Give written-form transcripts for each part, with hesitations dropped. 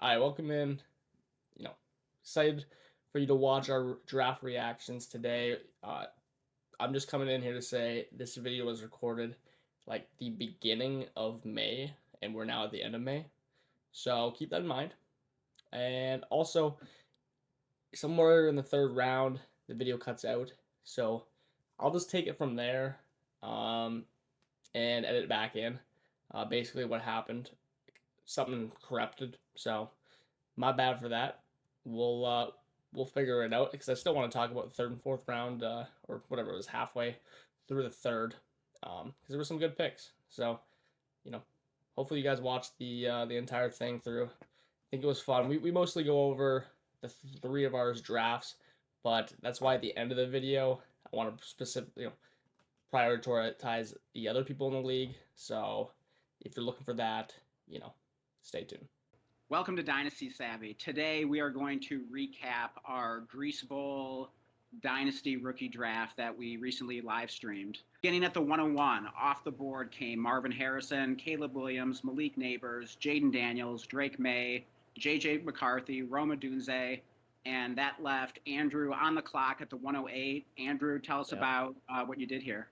All right, welcome in. You know, excited for you to watch our draft reactions today. I'm just coming in here to say this video was recorded like the beginning of May, and we're now at the end of May. So keep that in mind. And also, somewhere in the third round, the video cuts out. So I'll just take it from there um, and edit it back in. Basically, what happened, something corrupted. So my bad for that. We'll figure it out because I still want to talk about the third and fourth round, or whatever it was, halfway through the third, because there were some good picks. So you know, hopefully you guys watched the entire thing through. I think it was fun. We mostly go over the three of ours drafts, but that's why at the end of the video I want to specifically prioritize the other people in the league. So if you're looking for that, stay tuned. Welcome to Dynasty Savvy. Today we are going to recap our Grease Bowl Dynasty rookie draft that we recently live streamed. Beginning at the 101, off the board came Marvin Harrison, Caleb Williams, Malik Neighbors, Jaden Daniels, Drake May, JJ McCarthy, Roma Dunze, and that left Andrew on the clock at the 108. Andrew, tell us about what you did here.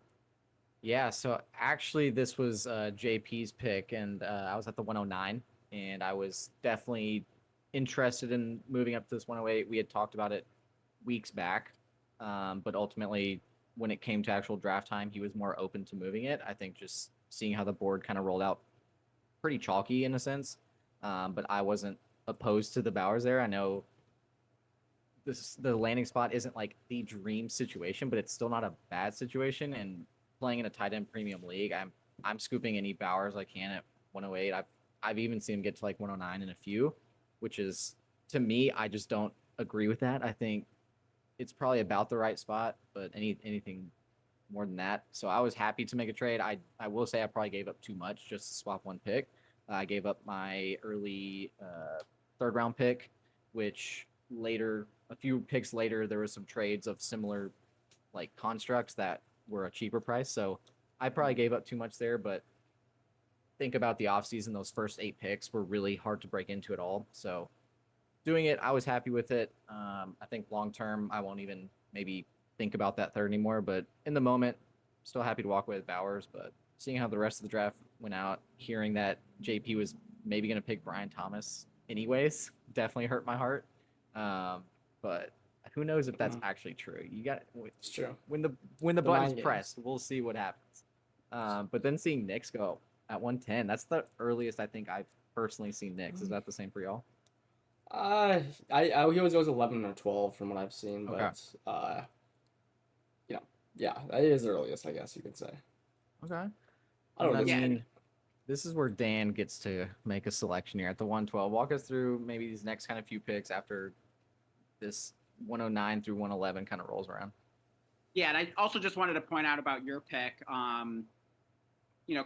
Yeah, so actually this was JP's pick, and I was at the 109, and I was definitely interested in moving up to this 108. We had talked about it weeks back, but ultimately when it came to actual draft time, he was more open to moving it. I think just seeing how the board kind of rolled out, pretty chalky in a sense, but I wasn't opposed to the Bowers there. I know the landing spot isn't like the dream situation, but it's still not a bad situation. And playing in a tight end premium league, I'm scooping any Bowers I can at 108. I've even seen him get to like 109 in a few, which is, to me, I just don't agree with that. I think it's probably about the right spot, but anything more than that. So I was happy to make a trade. I will say I probably gave up too much just to swap one pick. I gave up my early third round pick, which later, a few picks later, there was some trades of similar like constructs that were a cheaper price. So I probably gave up too much there, but think about the offseason, those first 8 picks were really hard to break into at all. So doing it, I was happy with it. I think long term, I won't even maybe think about that third anymore. But in the moment, still happy to walk away with Bowers. But seeing how the rest of the draft went out, hearing that JP was maybe going to pick Brian Thomas anyways, definitely hurt my heart. But who knows if that's actually true? It's true. When the button's pressed, we'll see what happens. But then seeing Knicks go at 110, that's the earliest I think I've personally seen Knicks. Is that the same for y'all? He always goes 11 or 12 from what I've seen, Okay. but yeah, that is the earliest, I guess you could say. Okay. I don't know. I mean, this is where Dan gets to make a selection here at the 112. Walk us through maybe these next kind of few picks after this 109 through 111 kind of rolls around. Yeah, and I also just wanted to point out about your pick.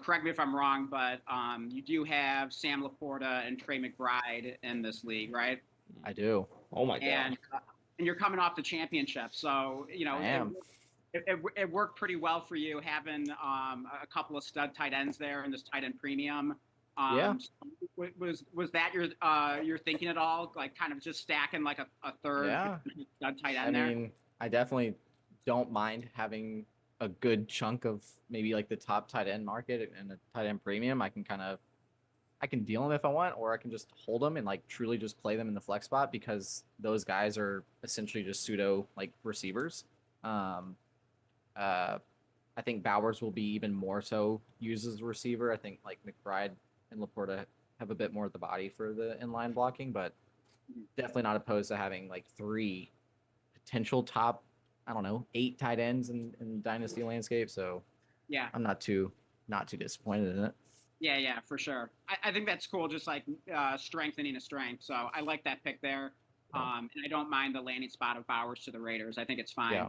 Correct me if I'm wrong, but you do have Sam Laporta and Trey McBride in this league, right? I do. Oh my god! And you're coming off the championship, so I am. It worked pretty well for you having a couple of stud tight ends there in this tight end premium. Yeah. So was that your thinking at all? Like kind of just stacking like a third stud tight end there? I mean, I definitely don't mind having a good chunk of maybe like the top tight end market and a tight end premium. I can deal them if I want, or I can just hold them and like truly just play them in the flex spot because those guys are essentially just pseudo like receivers. I think Bowers will be even more so used as a receiver. I think like McBride and Laporta have a bit more of the body for the inline blocking, but definitely not opposed to having like 3 potential top, I don't know, 8 tight ends in dynasty landscape. So yeah, I'm not too disappointed in it. Yeah, for sure. I think that's cool, just like strengthening a strength. So I like that pick there. And I don't mind the landing spot of Bowers to the Raiders. I think it's fine. Yeah.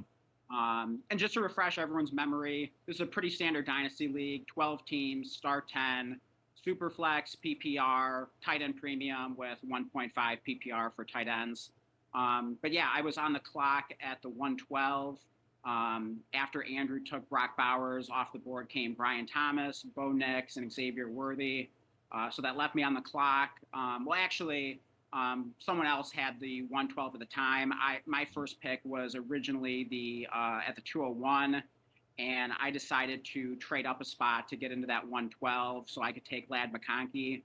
And just to refresh everyone's memory, this is a pretty standard dynasty league, 12 teams, start 10, super flex, PPR, tight end premium with 1.5 PPR for tight ends. But yeah, I was on the clock at the 112. After Andrew took Brock Bowers off the board came Brian Thomas, Bo Nix, and Xavier Worthy. So that left me on the clock. Someone else had the 112 at the time. My first pick was originally the at the 201, and I decided to trade up a spot to get into that 112 so I could take Ladd McConkey,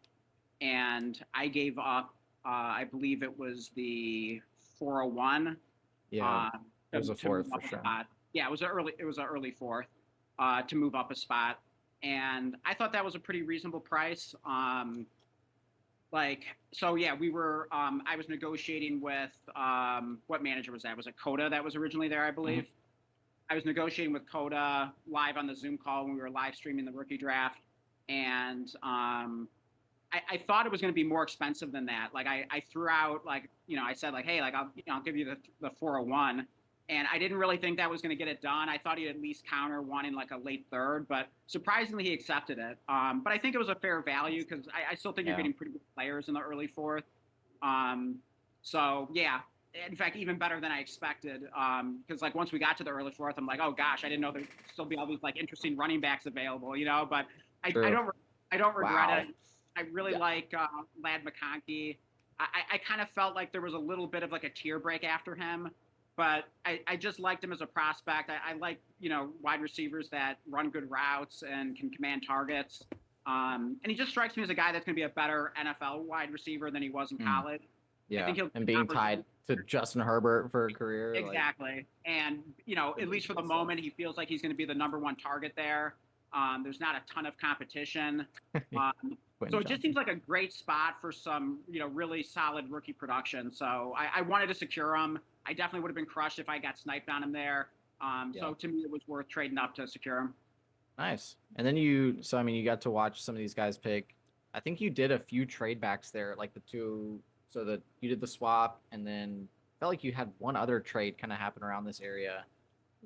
and I gave up. I believe it was the 401. Yeah, it was a to move fourth for up a sure. spot. Yeah, it was an early fourth to move up a spot, and I thought that was a pretty reasonable price. So yeah, we were. I was negotiating with what manager was that? Was it Coda that was originally there? I believe. I was negotiating with Coda live on the Zoom call when we were live streaming the rookie draft, and I thought it was going to be more expensive than that. Like I threw out I said hey I'll give you the 401, and I didn't really think that was going to get it done. I thought he'd at least counter one in like a late third, but surprisingly he accepted it. But I think it was a fair value because I still think you're getting pretty good players in the early fourth. So yeah, in fact even better than I expected. Because like once we got to the early fourth, I'm like, oh gosh, I didn't know there'd still be all these like interesting running backs available, But I don't regret it. I really like Ladd McConkey. I kind of felt like there was a little bit of like a tear break after him, but I just liked him as a prospect. I like, wide receivers that run good routes and can command targets. And he just strikes me as a guy that's going to be a better NFL wide receiver than he was in college. Yeah, I think he'll and being tied to Justin Herbert for a career. Exactly. And, at least for the moment, he feels like he's going to be the number one target there. There's not a ton of competition. So it just seems like a great spot for some, really solid rookie production. So I wanted to secure him. I definitely would have been crushed if I got sniped on him there. So to me, it was worth trading up to secure him. Nice. And then you got to watch some of these guys pick. I think you did a few trade backs there, like the two. So that you did the swap, and then felt like you had one other trade kind of happen around this area.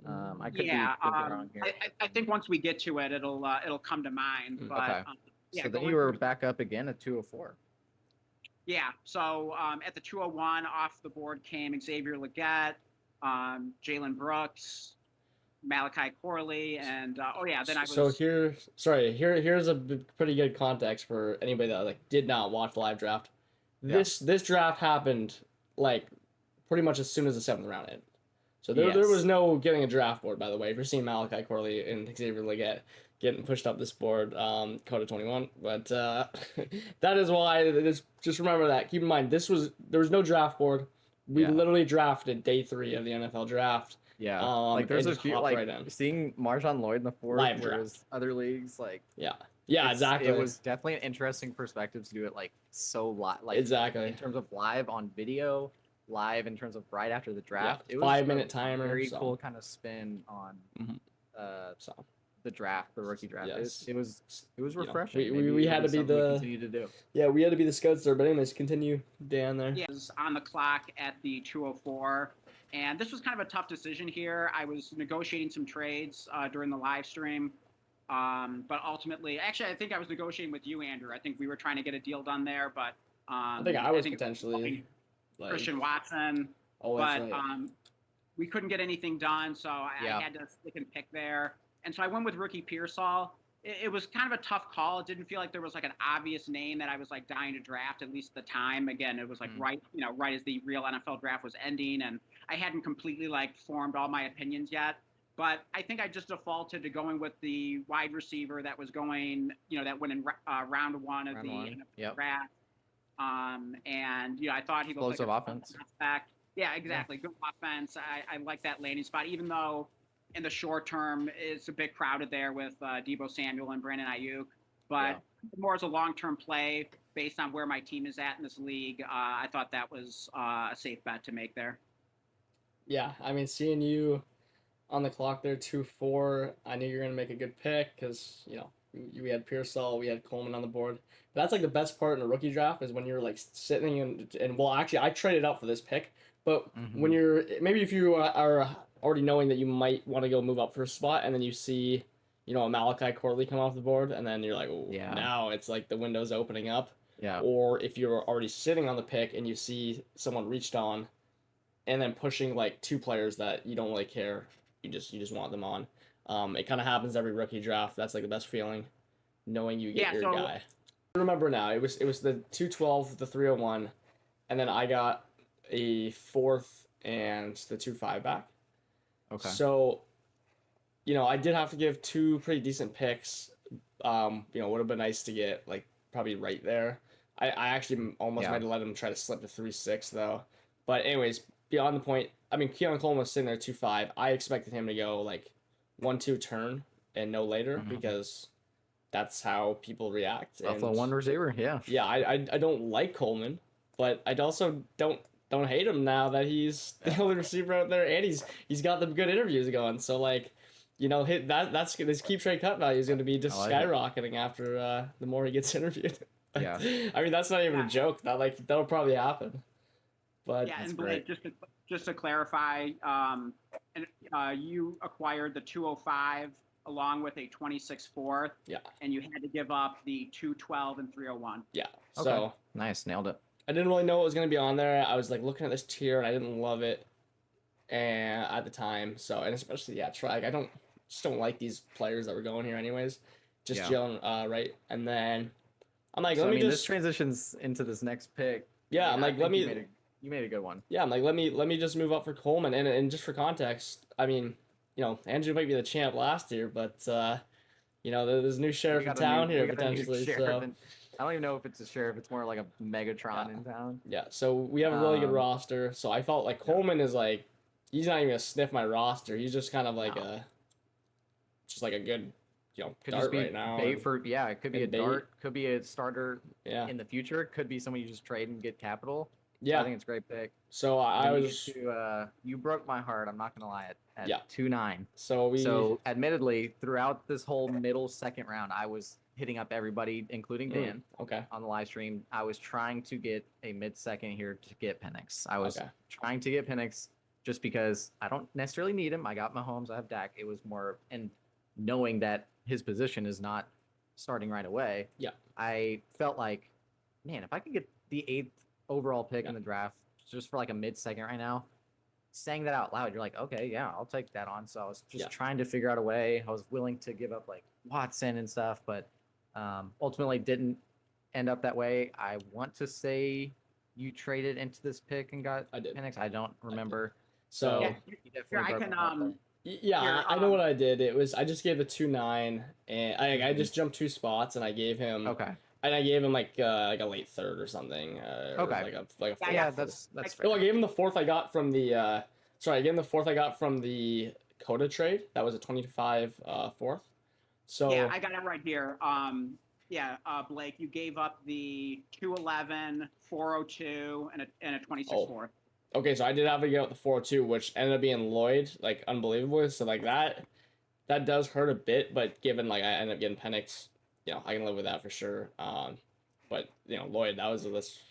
I could be wrong here. I think once we get to it, it'll come to mind. But okay. So then you were back up again at 204. Yeah. So at the 201, off the board came Xavier Legette, Jalen Brooks, Malachi Corley, and then I was. So here's a pretty good context for anybody that did not watch the live draft. This draft happened pretty much as soon as the 7th round ended. So there was no getting a draft board, by the way. If you're seeing Malachi Corley and Xavier Legette getting pushed up this board, Coda 21. But that is why. Just remember that. Keep in mind, there was no draft board. We literally drafted day 3 of the NFL draft. Yeah, there's a few right seeing Marshawn Lloyd in the 4th, whereas other leagues exactly. It was definitely an interesting perspective to do it so live, exactly in terms of live on video. Live in terms of right after the draft. It was 5-minute timer. Very cool kind of spin on the draft, the rookie draft. Yes. It was refreshing. We had to be the continue to do. Yeah, we had to be the scouts there. But anyways, continue down there. Yeah, it was on the clock at the 204, and this was kind of a tough decision here. I was negotiating some trades during the live stream, but ultimately, actually, I think I was negotiating with you, Andrew. I think we were trying to get a deal done there, but I think I was potentially. Christian Watson, but we couldn't get anything done, so I had to stick and pick there. And so I went with rookie Pearsall. It was kind of a tough call. It didn't feel like there was an obvious name that I was dying to draft, at least at the time. Again, it was right as the real NFL draft was ending, and I hadn't completely formed all my opinions yet. But I think I just defaulted to going with the wide receiver that was going, that went in round 1 of the NFL draft. And I thought he looked like offense. Yeah, exactly. Good offense. I like that landing spot, even though in the short term it's a bit crowded there with Deebo Samuel and Brandon Ayuk. But more as a long-term play based on where my team is at in this league, I thought that was a safe bet to make there. Yeah, I mean, seeing you on the clock there, 2-4, I knew you were gonna make a good pick because we had Pearsall, we had Coleman on the board. But that's the best part in a rookie draft is when you're sitting and well, actually, I traded up for this pick, but when if you are already knowing that you might want to go move up for a spot, and then you see, a Malachi Corley come off the board, and then you're like, oh, now it's the window's opening up. Yeah. Or if you're already sitting on the pick and you see someone reached on, and then pushing 2 players that you don't really care, you just want them on. It kind of happens every rookie draft. That's the best feeling, knowing you get your guy. I remember now. It was the 212, the 301. and then I got a 4th and the 2-5 back. Okay. So, I did have to give 2 pretty decent picks. Would have been nice to get like probably right there. I actually almost Yeah. might have let him try to slip to 3-6 though. But anyways, beyond the point. I mean, Keon Coleman was sitting there 2-5. I expected him to go like 1-2 turn and no later because that's how people react. Buffalo and one receiver, yeah. Yeah, I don't like Coleman, but I also don't hate him now that he's the only receiver out there, and he's got the good interviews going. So like, that's his keep trade cut value is going to be just skyrocketing after the more he gets interviewed. Yeah. I mean, that's not even a joke. That'll probably happen. But yeah, and Blake, just to clarify, you acquired the 205 along with a 26 4th. Yeah. And you had to give up the 212 and 301. Yeah. Okay. So nice, nailed it. I didn't really know what was going to be on there. I was like looking at this tier and I didn't love it, and at the time. So, and especially Trag, I just don't like these players that were going here anyways. Just Jalen, right? And then I'm like, this transitions into this next pick. Yeah, I'm like, you made a good one. Yeah, I'm like, let me just move up for Coleman, and just for context, I mean, Andrew might be the champ last year, but there's a new sheriff in town here potentially. So I don't even know if it's a sheriff. It's more like a Megatron in town. Yeah, so we have a really good roster. So I felt like Coleman is like, he's not even gonna sniff my roster. He's just kind of like just like a good, could dart just be right now. Bait for it could be a bait. dart, could be a starter. Yeah. In the future, it could be someone you just trade and get capital. Yeah, So I think it's a great pick. So I was. You broke my heart. I'm not gonna lie. At 2-9. So admittedly, throughout this whole middle second round, I was hitting up everybody, including Dan. Okay. On the live stream, I was trying to get a mid-second here to get Penix. I was trying to get Penix just because I don't necessarily need him. I got Mahomes. I have Dak. It was more, and knowing that his position is not starting right away. Yeah. I felt like, man, if I could get the 8th overall pick in the draft just for like a mid-second right now, saying that out loud, you're like, okay, yeah, I'll take that on. So I was just trying to figure out a way. I was willing to give up like Watson and stuff, but ultimately didn't end up that way. I want to say you traded into this pick and got Penix. I don't remember. So I can I know what I did. It was I just gave the 2-9 and I just jumped 2 spots and I gave him and I gave him like a late 3rd or something. Or like a 4th. Yeah, that's fair. Oh, I gave him the 4th I got from the I gave him the 4th I got from the Coda trade. That was a 25 4th. So yeah, I got it right here. Blake, you gave up the 211, 402, and a 26 4th. Okay, so I did have to get out the 402, which ended up being Lloyd, like unbelievable. So like that does hurt a bit, but given like I ended up getting Penix, I can live with that for sure. But Lloyd,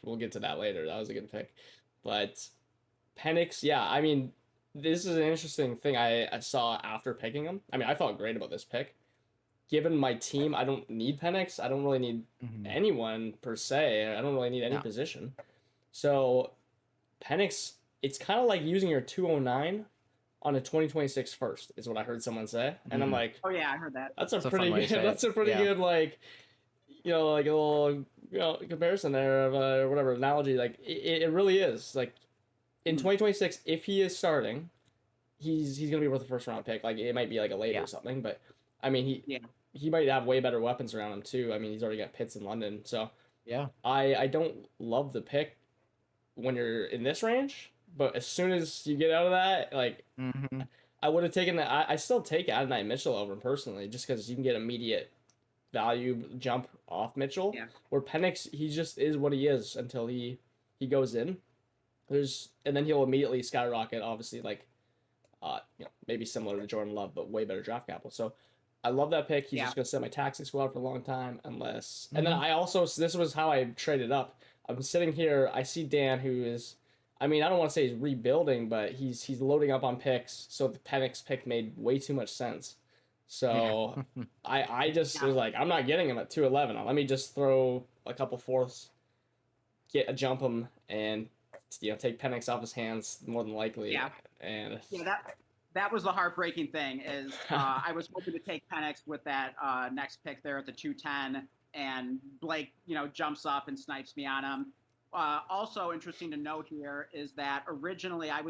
we'll get to that later. That was a good pick. But Penix, I mean, this is an interesting thing I saw after picking him. I mean, I felt great about this pick. Given my team, I don't need Penix. I don't really need anyone per se. I don't really need any position. So Penix, it's kind of like using your 209 on a 2026 first, is what I heard someone say. And I'm like, oh yeah, I heard that. That's a pretty good like like a little comparison there of or whatever analogy. Like it really is. Like in 2026, if he is starting, he's gonna be worth a first round pick. Like it might be like a late or something, but I mean he might have way better weapons around him too. I mean he's already got Pitts in London, so I don't love the pick when you're in this range, but as soon as you get out of that, like I would have taken that. I still take Adonai Mitchell over him personally, just because you can get immediate value jump off Mitchell. Yeah. Where Penix, he just is what he is until he goes in. And then he'll immediately skyrocket. Obviously, like maybe similar to Jordan Love, but way better draft capital. So I love that pick. He's just gonna sit my taxi squad for a long time, unless. And then I also this was how I traded up. I'm sitting here. I see Dan, who is, I mean, I don't want to say he's rebuilding, but he's loading up on picks. So the Penix pick made way too much sense. So I just was like, I'm not getting him at 211. Let me just throw a couple 4ths, jump him, and take Penix off his hands more than likely. Yeah. And that was the heartbreaking thing is I was hoping to take Penix with that next pick there at the 210. And Blake, jumps up and snipes me on him. Also interesting to note here is that originally I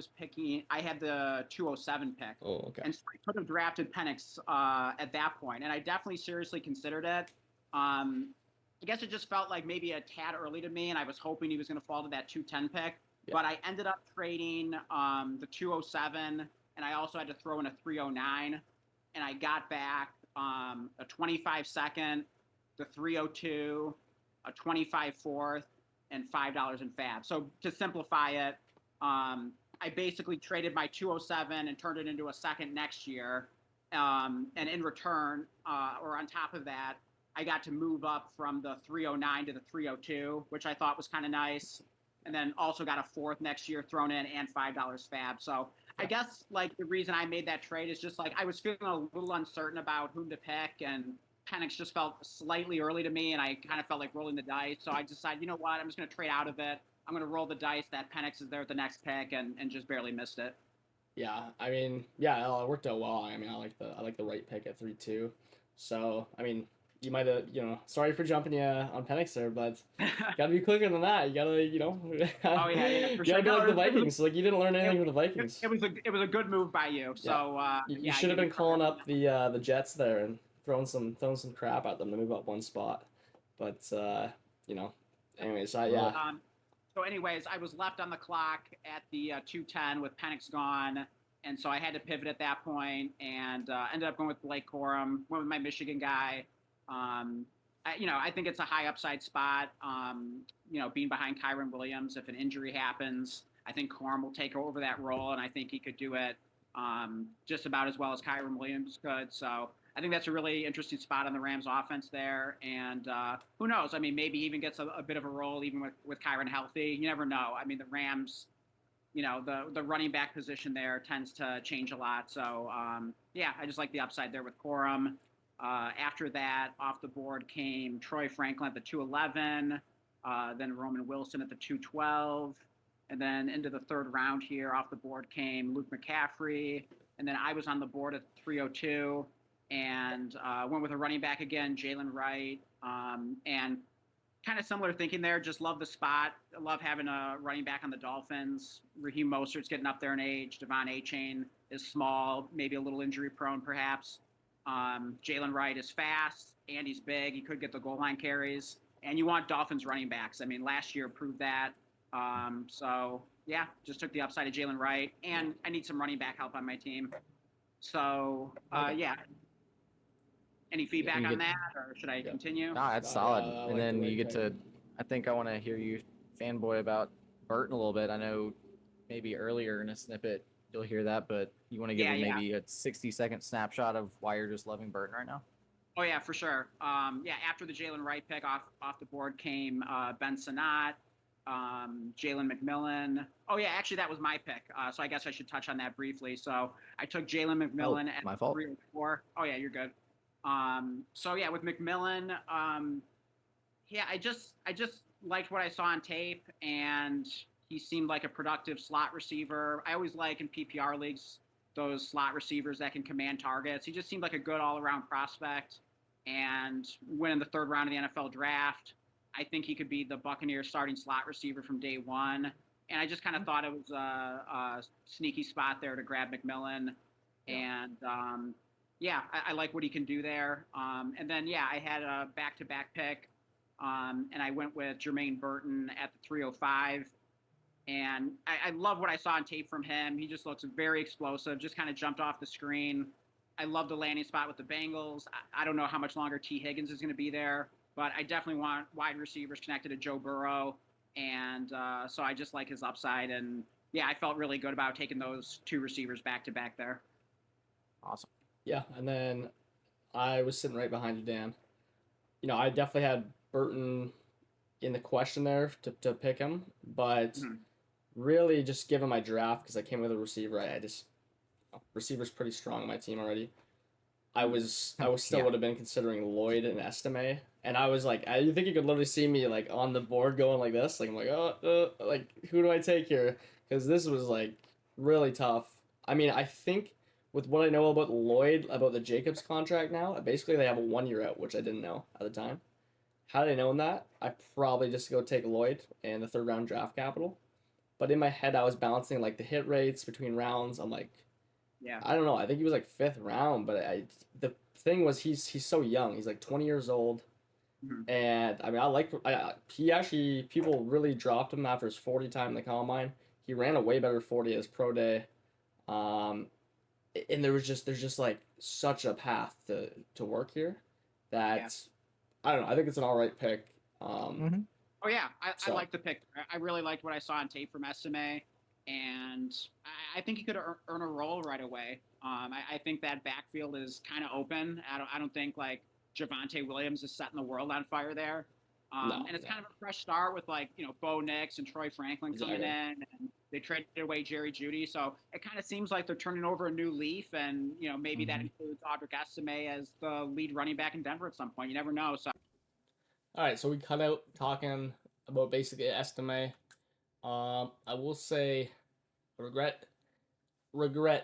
had the 207 pick. Oh, okay. And so I could have drafted Penix at that point, and I definitely seriously considered it. I guess it just felt like maybe a tad early to me, and I was hoping he was going to fall to that 210 pick. Yeah. But I ended up trading the 207, and I also had to throw in a 309, and I got back a 25 second, the 302, a 25 fourth, and $5 in fab. So to simplify it, I basically traded my 207 and turned it into a second next year. And in return, or on top of that, I got to move up from the 309 to the 302, which I thought was kind of nice. And then also got a fourth next year thrown in and $5 fab. So I guess like the reason I made that trade is just like I was feeling a little uncertain about whom to pick, and Penix just felt slightly early to me, and I kind of felt like rolling the dice. So I decided, you know what, I'm just going to trade out of it. I'm going to roll the dice that Penix is there at the next pick, and just barely missed it. Yeah, I mean, yeah, it worked out well. I mean, I like the right pick at 3-2. So, I mean, you might have, sorry for jumping you on Penix there, but gotta be quicker than that. You gotta, Oh yeah, you for gotta sure. be like the No, Vikings. Like you didn't learn anything from the Vikings. It was a good move by you. So You should have been calling up the Jets there and throwing some crap at them to move up one spot. But anyways, yeah. So anyways, I was left on the clock at the 210 with Penix gone, and so I had to pivot at that point, and ended up going with Blake Corum, went with my Michigan guy. I think it's a high upside spot. Being behind Kyron Williams, if an injury happens, I think Corum will take over that role, and I think he could do it just about as well as Kyron Williams could. So I think that's a really interesting spot on the Rams offense there. And who knows? I mean, maybe even gets a bit of a role even with Kyron healthy. You never know. I mean, the Rams, the running back position there tends to change a lot. So, I just like the upside there with Corum. After that, off the board came Troy Franklin at the 211, then Roman Wilson at the 212. And then into the third round here, off the board came Luke McCaffrey. And then I was on the board at 302. And went with a running back again, Jalen Wright, and kind of similar thinking there. Just love the spot. I love having a running back on the Dolphins. Raheem Mostert's getting up there in age. Devon Achane is small, maybe a little injury prone, perhaps. Jalen Wright is fast and he's big. He could get the goal line carries. And you want Dolphins running backs. I mean, last year proved that. Just took the upside of Jalen Wright, and I need some running back help on my team. So, Any feedback on that, or should I continue? No, that's solid. And then you get to, I think I want to hear you fanboy about Burton a little bit. I know maybe earlier in a snippet you'll hear that, but you want to give maybe a 60-second snapshot of why you're just loving Burton right now? Oh, yeah, for sure. After the Jalen Wright pick off the board came Ben Sinnott, Jalen McMillan. Oh, yeah, actually, that was my pick. So I guess I should touch on that briefly. So I took Jalen McMillan at my fault. 3 or 4. Oh, yeah, you're good. With McMillan, I just liked what I saw on tape, and he seemed like a productive slot receiver. I always like in PPR leagues those slot receivers that can command targets. He just seemed like a good all-around prospect, and winning the third round of the NFL draft, I think he could be the Buccaneers starting slot receiver from day one. And I just kind of thought it was a sneaky spot there to grab McMillan. Yeah. And I like what he can do there. I had a back-to-back pick, and I went with Jermaine Burton at the 305. And I love what I saw on tape from him. He just looks very explosive, just kind of jumped off the screen. I love the landing spot with the Bengals. I don't know how much longer T. Higgins is going to be there, but I definitely want wide receivers connected to Joe Burrow. And so I just like his upside. And, I felt really good about taking those two receivers back-to-back there. Awesome. Yeah, and then I was sitting right behind you, Dan. I definitely had Burton in the question there to pick him, but really just given my draft, because I came with a receiver, receiver's pretty strong on my team already. I still would have been considering Lloyd and Estime, and I was like, I think you could literally see me like on the board going like this, like I'm like, like who do I take here? Because this was like really tough. I mean, I think with what I know about Lloyd, about the Jacobs contract now, basically they have a 1 year out, which I didn't know at the time. Had I known that, I probably just go take Lloyd and the third round draft capital. But in my head, I was balancing like the hit rates between rounds. I'm like, Yeah. I don't know. I think he was like fifth round, but the thing was he's so young. He's like 20 years old, Mhm. and I mean he actually people really dropped him after his 40 time in the combine. He ran a way better 40 at his pro day, um, and there's just like such a path to work here Yeah. that I don't know. I think it's an all right pick. Mm-hmm. Oh yeah, I So like the pick. I really liked what I saw on tape from Estime, and I think he could earn a role right away. I think that backfield is kind of open. I don't think like Javonte Williams is setting the world on fire there. no, And it's no, kind of a fresh start with like Bo Nix and Troy Franklin coming in, exactly. and they traded away Jerry Judy, so it kind of seems like they're turning over a new leaf, and maybe that Mm-hmm. includes Audric Estime as the lead running back in Denver at some point. You never know. So All right, so we cut out talking about basically Estime. I will say, regret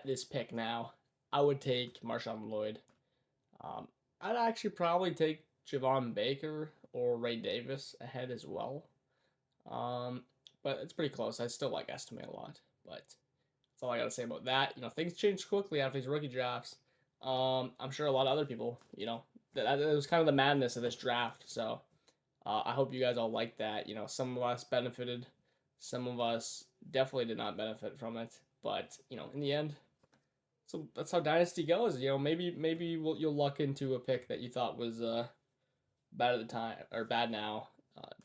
this pick now. I would take Marshawn Lloyd. Um, I'd actually probably take Javon Baker or Ray Davis ahead as well. Um, but it's pretty close. I still like Estime a lot, but that's all I gotta say about that. Things change quickly after these rookie drafts. I'm sure a lot of other people, that it was kind of the madness of this draft. So I hope you guys all like that. Some of us benefited, some of us definitely did not benefit from it. But in the end, so that's how Dynasty goes. Maybe you'll luck into a pick that you thought was bad at the time or bad now,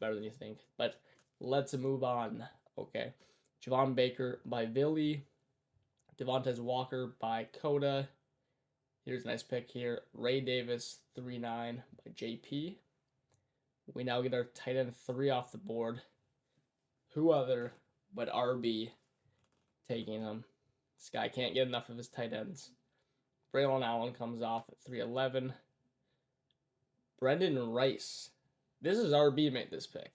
better than you think. But let's move on. Okay, Javon Baker by Billy, Devontae Walker by Coda. Here's a nice pick here. Ray Davis 3-9 by JP. We now get our tight end 3 off the board. Who other but RB taking him? This guy can't get enough of his tight ends. Braylon Allen comes off at 311. Brendan Rice. This is RB made this pick.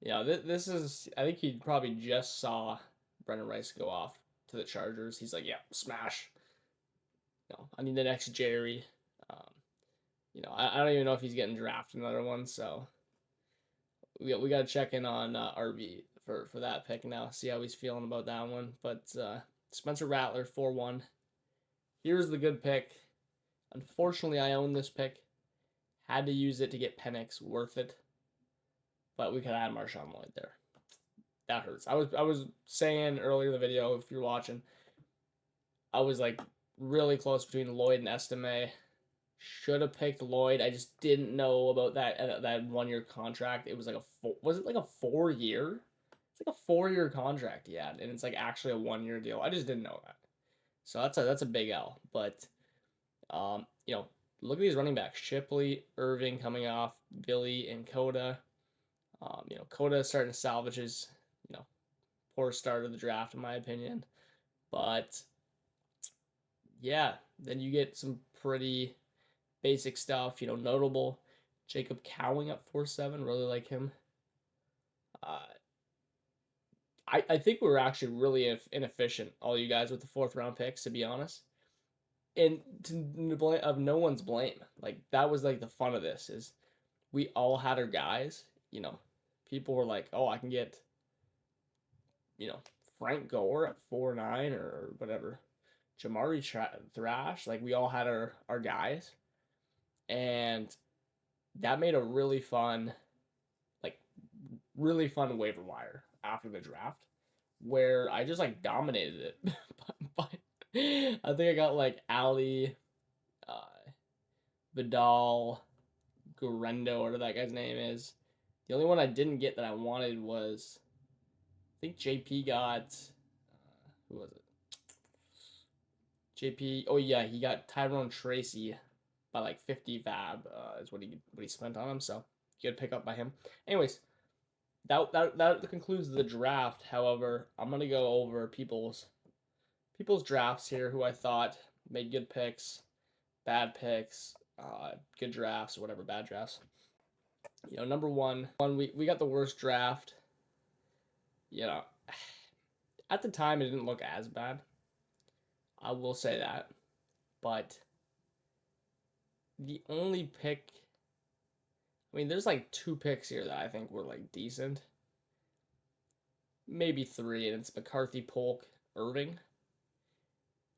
This is, I think he probably just saw Brendan Rice go off to the Chargers. He's like, yeah, smash. I need the next Jerry. Um, I don't even know if he's getting drafted another one, so we got to check in on RB for that pick now, see how he's feeling about that one. But Spencer Rattler 4-1. Here's the good pick. Unfortunately, I own this pick. Had to use it to get Penix, worth it. But we could add Marshawn Lloyd there. That hurts. I was saying earlier in the video, if you're watching, I was like really close between Lloyd and Estime. Should have picked Lloyd. I just didn't know about that 1 year contract. It was like was it like a 4 year? It's like a 4 year contract he had, and it's like actually a 1 year deal. I just didn't know that. So that's a big L. But look at these running backs: Shipley, Irving coming off, Billy, and Coda. Coda starting to salvage his poor start of the draft in my opinion. But yeah, then you get some pretty basic stuff, notable. Jacob Cowing at 4-7, really like him. I think we were actually really inefficient, all you guys, with the fourth round picks, to be honest. And of no one's blame. Like, that was like the fun of this is we all had our guys. People were like, oh, I can get, Frank Gore at 4-9 or whatever. Jamari Thrash. Like, we all had our guys. And that made a really fun waiver wire after the draft where I just like dominated it. but I think I got like Ali, Vidal, Guerrendo, whatever that guy's name is. The only one I didn't get that I wanted was, I think JP got, who was it? JP, oh yeah, he got Tyrone Tracy by like 50 fab is what he spent on him. So good pickup by him. Anyways, that concludes the draft. However, I'm gonna go over people's drafts here, who I thought made good picks, bad picks, good drafts, or whatever, bad drafts. Number one, we got the worst draft. At the time it didn't look as bad. I will say that, but the only pick I mean, there's like 2 picks here that I think were like decent. Maybe 3, and it's McCarthy, Polk, Irving.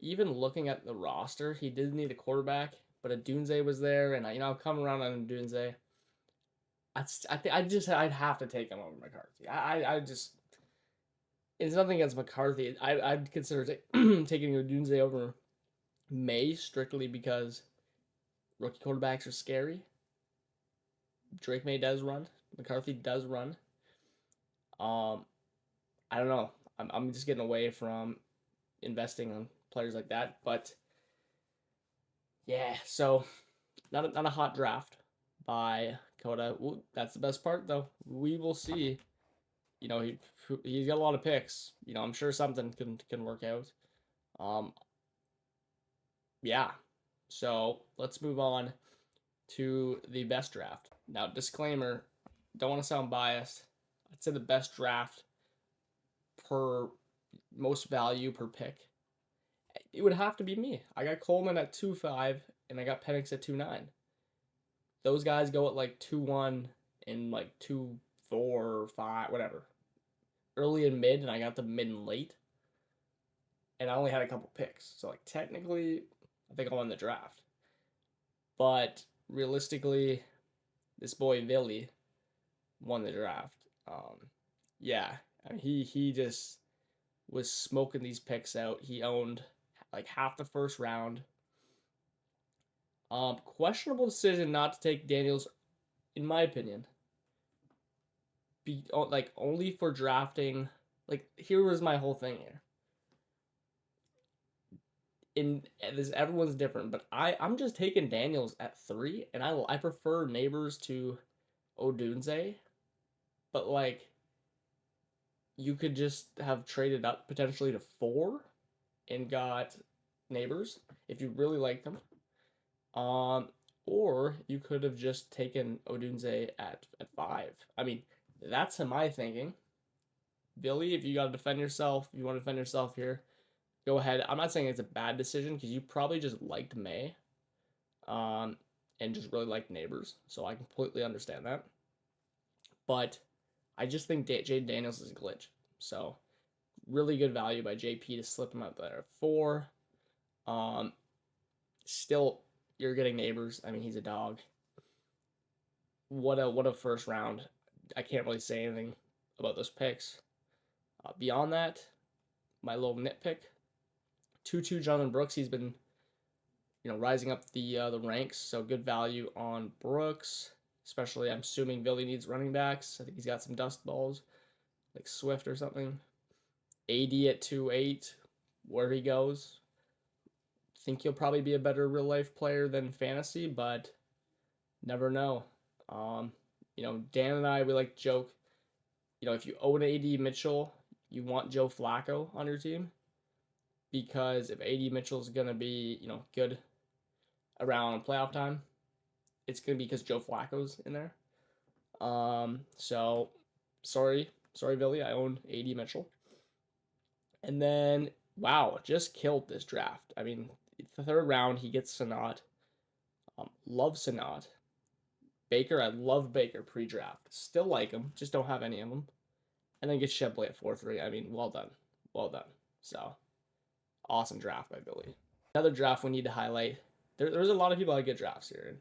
Even looking at the roster, he did need a quarterback, but Odunze was there, and I'll come around on Odunze. I'd have to take him over McCarthy. I just it's nothing against McCarthy. I'd consider taking Odunze over May strictly because rookie quarterbacks are scary. Drake May does run. McCarthy does run. I don't know. I'm just getting away from investing on players like that, but yeah. So not a hot draft by Coda. That's the best part, though. We will see. He's got a lot of picks. I'm sure something can work out. Yeah. So let's move on to the best draft. Now, disclaimer, don't want to sound biased. I'd say the best draft per most value per pick. It would have to be me. I got Coleman at 2.5 and I got Penix at 2.9. Those guys go at like 2.1 and like 2.4 or 5, whatever. Early and mid, and I got the mid and late. And I only had a couple picks. So like technically, I think I won the draft. But realistically, this boy Villy won the draft. Yeah, I mean, he just was smoking these picks out. He owned like half the first round. Questionable decision not to take Daniels, in my opinion. Like only for drafting. Like here was my whole thing here. Everyone's different, but I'm just taking Daniels at 3, and I prefer Neighbors to Odunze, but like you could just have traded up potentially to 4 and got Neighbors if you really like them. Or you could have just taken Odunze at 5. I mean, that's my thinking. Billy, if you got to defend yourself, you want to defend yourself here, go ahead. I'm not saying it's a bad decision because you probably just liked May, and just really liked Neighbors, so I completely understand that. But I just think Jade Daniels is a glitch. So really good value by JP to slip him out there at 4. Still, you're getting Neighbors. I mean, he's a dog. What a first round. I can't really say anything about those picks. Beyond that, my little nitpick. 2-2 Jonathan Brooks. He's been, rising up the ranks. So good value on Brooks. Especially, I'm assuming Billy needs running backs. I think he's got some dust balls, like Swift or something. AD at 2.8, where he goes. Think he'll probably be a better real life player than fantasy, but never know. Dan and I, we like to joke. If you own AD Mitchell, you want Joe Flacco on your team, because if AD Mitchell's gonna be good around playoff time, it's gonna be because Joe Flacco's in there. So sorry, Billy, I own AD Mitchell. And then wow, just killed this draft. I mean, the 3rd round he gets Sanat. Love Sanat. Baker, I love Baker pre-draft. Still like him, just don't have any of them. And then get Shepley at 4.3. I mean, well done. Well done. So, awesome draft by Billy. Another draft we need to highlight. There's a lot of people that get drafts here.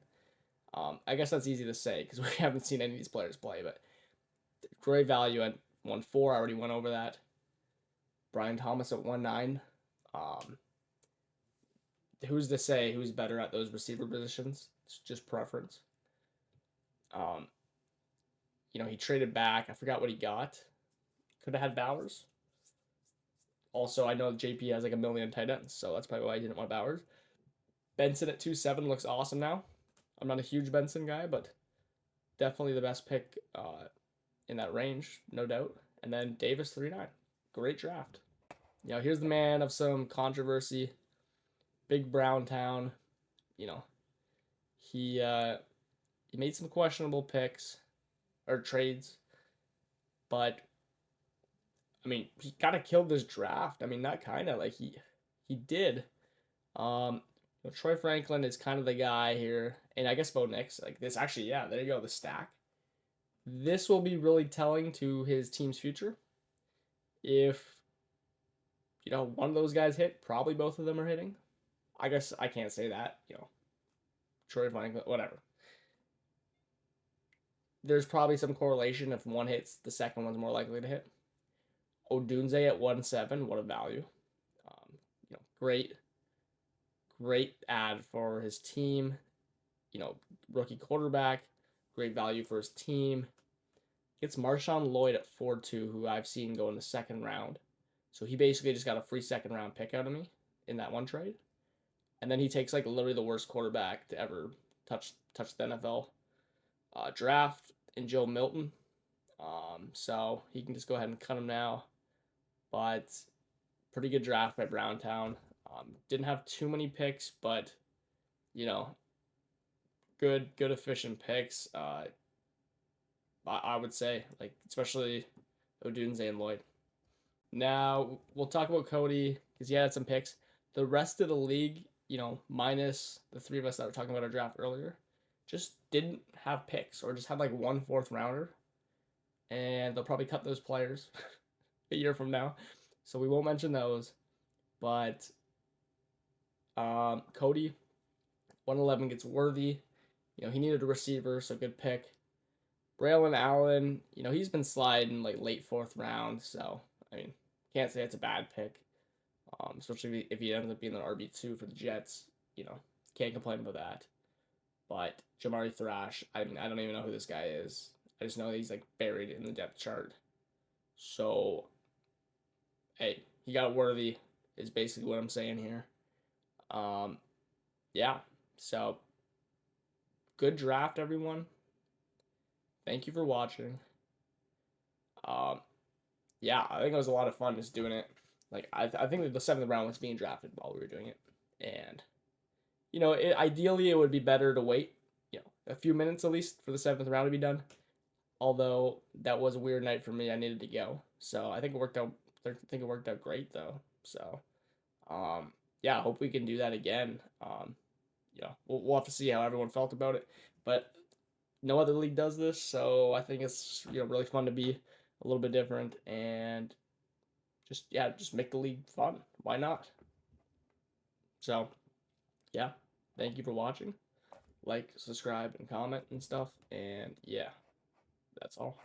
And, I guess that's easy to say because we haven't seen any of these players play. But great value at 1.4. I already went over that. Brian Thomas at 1.9. Who's to say who's better at those receiver positions? It's just preference. He traded back. I forgot what he got. Could have had Bowers. Also, I know JP has like a million tight ends, so that's probably why I didn't want Bowers. Benson at 2.7 looks awesome now. I'm not a huge Benson guy, but definitely the best pick in that range, no doubt. And then Davis 3.9. Great draft. Here's the man of some controversy. Big Brown Town. He made some questionable picks or trades, but I mean, he kind of killed this draft. I mean, not kind of, like he did. Troy Franklin is kind of the guy here, and I guess Bo Nix. Like this, actually, yeah, there you go, the stack. This will be really telling to his team's future. If one of those guys hit, probably both of them are hitting. I guess I can't say that. Troy Franklin, whatever. There's probably some correlation. If one hits, the second one's more likely to hit. Odunze at 1.7, what a value. Great ad for his team. Rookie quarterback, great value for his team. Gets Marshawn Lloyd at 4.2, who I've seen go in the second round. So he basically just got a free second round pick out of me in that one trade. And then he takes like literally the worst quarterback to ever touch the NFL draft in Joe Milton. So he can just go ahead and cut him now. But pretty good draft by Browntown. Didn't have too many picks, but good efficient picks. I would say, like, especially Odunze and Lloyd. Now we'll talk about Cody because he had some picks. The rest of the league, minus the three of us that were talking about our draft earlier, just didn't have picks or just had like 1 4th rounder, and they'll probably cut those players a year from now, so we won't mention those. But Cody, 111 gets Worthy. He needed a receiver, so good pick. Braylon Allen, he's been sliding like late 4th round, so I mean, can't say it's a bad pick. Especially if he ends up being an RB2 for the Jets, can't complain about that. But Jamari Thrash, I mean, I don't even know who this guy is. I just know he's like buried in the depth chart. So, hey, he got Worthy is basically what I'm saying here. Yeah, so good draft, everyone. Thank you for watching. Yeah, I think it was a lot of fun just doing it. Like, I think that the 7th round was being drafted while we were doing it. And, ideally it would be better to wait, a few minutes at least for the 7th round to be done. Although that was a weird night for me. I needed to go. So I think it worked out great though. So, yeah, I hope we can do that again. We'll have to see how everyone felt about it. But no other league does this, so I think it's really fun to be a little bit different and just make the league fun. Why not? So, yeah, thank you for watching. Like, subscribe, and comment and stuff. And yeah, that's all.